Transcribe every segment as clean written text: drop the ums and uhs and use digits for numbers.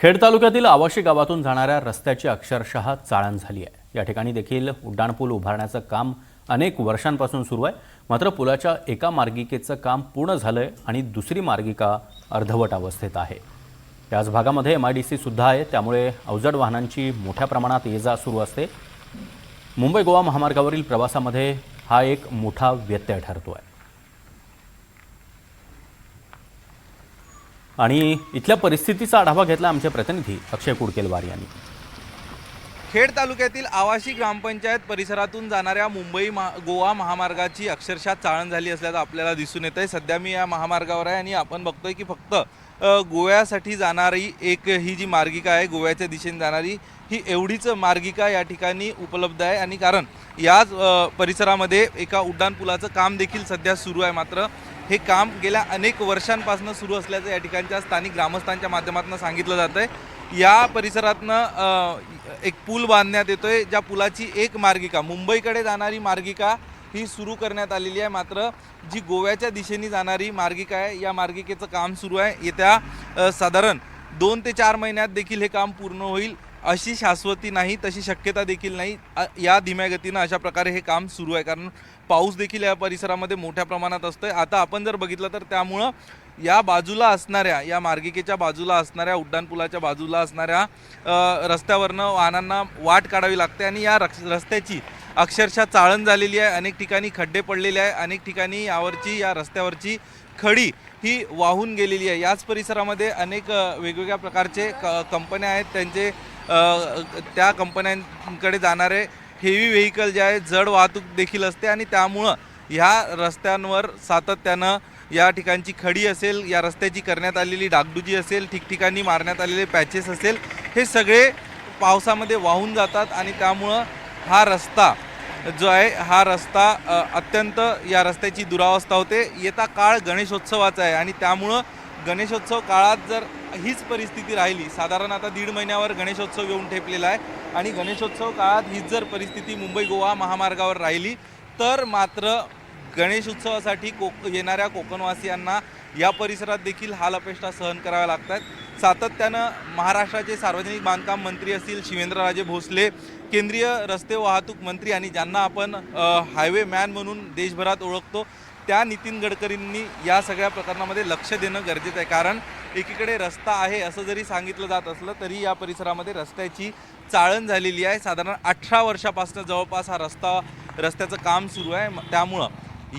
खेड तालुक्यातील आवाशी गावातून जाणाऱ्या रस्त्याची अक्षरशः चाळण झाली आहे। या ठिकाणी देखील उड्डाणपूल उभारण्याचं काम अनेक वर्षांपासून सुरू आहे। मात्र पुलाच्या एका मार्गिकेचं काम पूर्ण झालंय आणि दुसरी मार्गिका अर्धवट अवस्थेत आहे। याच भागामध्ये MIDC सुद्धा आहे, त्यामुळे अवजड वाहनांची मोठ्या प्रमाणात ये-जा सुरू असते। मुंबई गोवा महामार्गावरील प्रवासामध्ये हा एक मोठा व्यत्यय ठरतो आहे। आणि इथल्या परिस्थितीचा आढावा घेतला आमचे प्रतिनिधी अक्षय कुडकेलवार यांनी। खेड तालुक्यातील आवाशी ग्रामपंचायत परिसरातून जाणाऱ्या मुंबई गोवा महामार्गाची अक्षरशः चाळण झाली असल्याचं आपल्याला दिसून येतंय। सध्या मी या महामार्गावर आहे आणि आपण बघतोय की फक्त गोव्यासाठी जाणारी एक ही जी मार्गिका आहे, गोव्याच्या दिशेने जाणारी ही एवढीच मार्गिका या ठिकाणी उपलब्ध आहे। आणि कारण याच परिसरामध्ये एका उड्डाणपुलाचं काम देखील सध्या सुरू आहे। मात्र हे काम गेल्या अनेक वर्षांपासून सुरू असल्याचं या ठिकाणच्या स्थानिक ग्रामस्थांच्या माध्यमातून सांगितलं जातंय। या परिसरातनं एक पूल बांधण्यात येतोय, ज्या पुलाची एक मार्गिका मुंबईकडे जाणारी मार्गिका ही सुरू करण्यात आलेली आहे। मात्र जी गोव्याच्या दिशेने जाणारी मार्गिका आहे, या मार्गिकेचं काम सुरू आहे। येत्या साधारण 2 ते 4 महिन्यात देखील हे काम पूर्ण होईल अशी शाश्वती नाही, तशी शक्यता देखील नाही। या धीम्या गतीनं अशा प्रकारे हे काम सुरू आहे, कारण पाऊस देखील या परिसरामध्ये मोठ्या प्रमाणात असतोय। आता आपण जर बघितलं तर त्यामुळं या बाजूला असणाऱ्या, या मार्गिकेच्या बाजूला असणाऱ्या, उड्डाणपुलाच्या बाजूला असणाऱ्या रस्त्यावरनं वाहनांना वाट काढावी लागते आणि या रस्त्याची अक्षरशः चाळण झालेली आहे। अनेक ठिकाणी खड्डे पडलेले आहे, अनेक ठिकाणी या रस्त्यावरची खडी ही वाहून गेलेली आहे। याच परिसरामध्ये अनेक वेगवेगळ्या प्रकारचे कंपन्या आहेत, त्यांचे त्या कंपन्यांकडे जाणारे हेवी व्हेकल जे आहे, जड वाहतूक देखील असते आणि त्यामुळं ह्या रस्त्यांवर सातत्यानं या ठिकाणची खडी असेल, या रस्त्याची करण्यात आलेली डागडुजी असेल, ठिकठिकाणी मारण्यात आलेले पॅचेस असेल, हे सगळे पावसामध्ये वाहून जातात आणि त्यामुळं हा रस्ता जो आहे, हा रस्ता अत्यंत या रस्त्याची दुरावस्था होते। येता काळ गणेशोत्सवाचा आहे आणि त्यामुळं गणेशोत्सव काळात जर हीच परिस्थिती राहिली, साधारण आता 1.5 महिन्यावर गणेशोत्सव येऊन ठेपलेला आहे आणि गणेशोत्सव काळात हीच जर परिस्थिती मुंबई गोवा महामार्गावर राहिली तर मात्र गणेशोत्सवासाठी येणाऱ्या कोकणवासियांना या परिसरात देखील हालअपेष्टा सहन कराव्या लागतात। सातत्यानं महाराष्ट्राचे सार्वजनिक बांधकाम मंत्री असतील शिवेंद्रराजे भोसले, केंद्रीय रस्ते वाहतूक मंत्री आणि ज्यांना आपण हायवे मॅन म्हणून देशभरात ओळखतो, त्या नितीन गडकरींनी या सगळ्या प्रकरणामध्ये लक्ष देणं गरजेचं आहे। कारण एकीकडे रस्ता आहे असं जरी सांगितलं जात असलं तरी या परिसरामध्ये रस्त्याची चाळण झालेली आहे। साधारण 18 वर्षापासून जवळपास हा रस्त्याचं काम सुरू आहे। त्यामुळं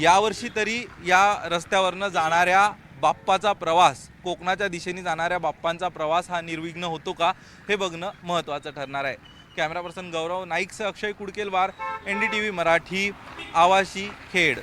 यावर्षी तरी या रस्त्यावरनं जाणाऱ्या बाप्पाचा प्रवास, कोकणाच्या दिशेने जाणाऱ्या बाप्पांचा प्रवास हा निर्विघ्न होतो का, हे बघणं महत्त्वाचं ठरणार आहे। कॅमेरा पर्सन गौरव नाईकसह अक्षय कुडकेलवार, NDTV मराठी, आवाशी, खेड।